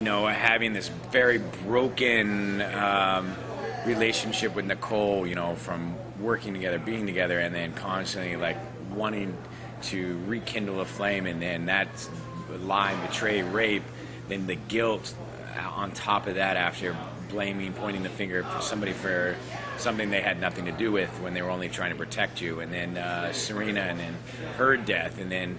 having this very broken relationship with Nicole, from working together, being together, and then constantly like wanting to rekindle a flame, and then that's lie, betray, rape, then the guilt on top of that after pointing the finger for somebody for something they had nothing to do with when they were only trying to protect you, and then Serena, and then her death, and then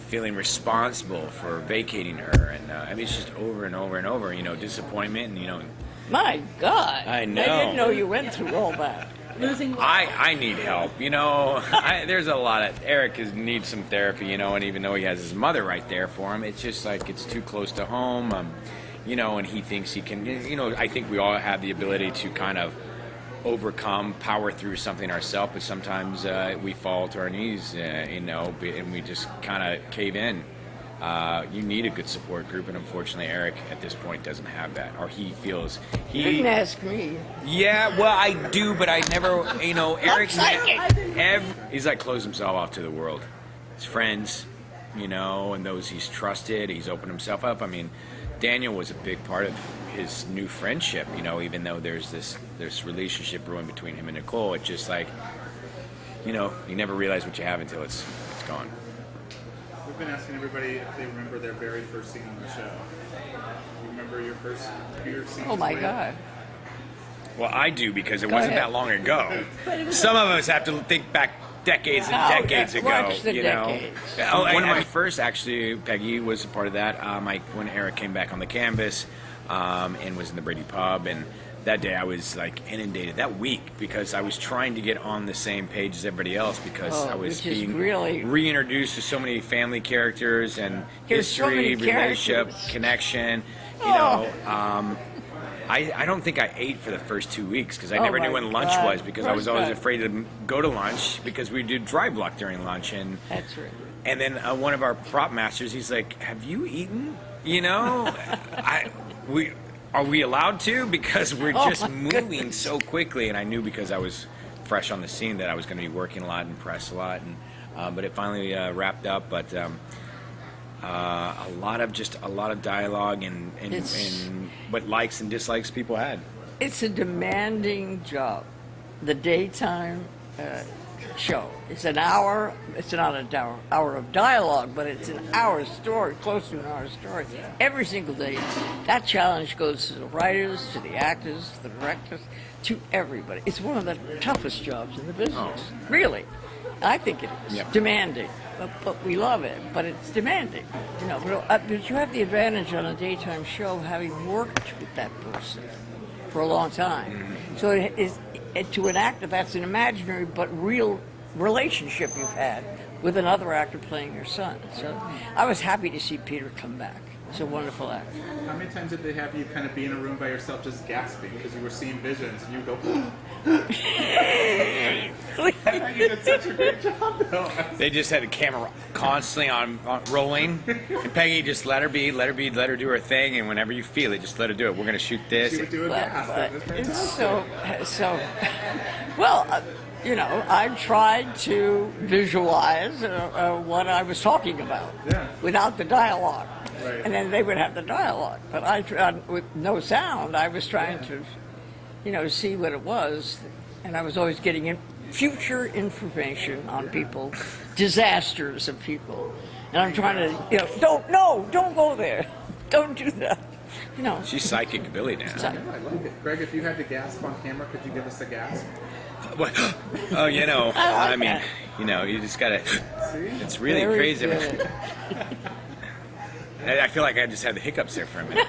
feeling responsible for vacating her, and I mean, it's just over and over and over, disappointment, and My God. I know. I didn't know you went through all that. I need help, there's a lot of, Eric needs some therapy, and even though he has his mother right there for him, it's just like it's too close to home, and he thinks he can, I think we all have the ability to kind of power through something ourselves, but sometimes we fall to our knees, and we just kind of cave in. You need a good support group, and unfortunately Eric at this point doesn't have that, or he feels You didn't ask me. Yeah, well, I do, but I never, Eric, he's like closed himself off to the world, his friends, and those he's trusted. He's opened himself up. I mean, Daniel was a big part of his new friendship, even though there's this relationship brewing between him and Nicole. It's just like, you never realize what you have until it's gone. We've been asking everybody if they remember their very first scene on the show. You remember your scene? Oh my God. Well, I do, because it wasn't that long ago. Some of us have to think back decades and decades ago. Watch the decades. One of my first, actually, Peggy was a part of that. When Eric came back on the canvas and was in the Brady pub, and that day I was like inundated that week because I was trying to get on the same page as everybody else, because I was being reintroduced to so many family characters and history, relationship, connection. I don't think I ate for the first 2 weeks because I never knew when lunch was, because I was always afraid to go to lunch because we did dry block during lunch. And that's right. And then one of our prop masters, he's like, "Have you eaten? Are we allowed to? Because we're just moving so quickly." And I knew, because I was fresh on the scene, that I was going to be working a lot and press a lot. And but it finally wrapped up. But a lot of dialogue and what likes and dislikes people had. It's a demanding job. The daytime show. It's an hour. It's not an hour of dialogue, but it's an hour story, close to an hour story, every single day. That challenge goes to the writers, to the actors, to the directors, to everybody. It's one of the toughest jobs in the business, really. I think it is. Yep. Demanding, but we love it. But it's demanding, But you have the advantage on a daytime show having worked with that person for a long time. Mm-hmm. So it is. To an actor, that's an imaginary but real relationship you've had with another actor playing your son. So I was happy to see Peter come back. He's a wonderful actor. How many times did they have you kind of be in a room by yourself just gasping because you were seeing visions, and you go, I thought you did such a great job, though. They just had the camera constantly on rolling, and Peggy just let her do her thing, and whenever you feel it, just let her do it. We're going to shoot this. She would do a gasp. It's I tried to visualize what I was talking about without the dialogue. Right. And then they would have the dialogue. But I tried with no sound. I was trying to, see what it was. And I was always getting future information on people, disasters of people. And I'm trying to, don't go there. Don't do that. She's psychic ability now. I like it. Greg, if you had to gasp on camera, could you give us a gasp? What? Oh, I mean, you just gotta. It's really Very crazy. Good. I feel like I just had the hiccups there for a minute.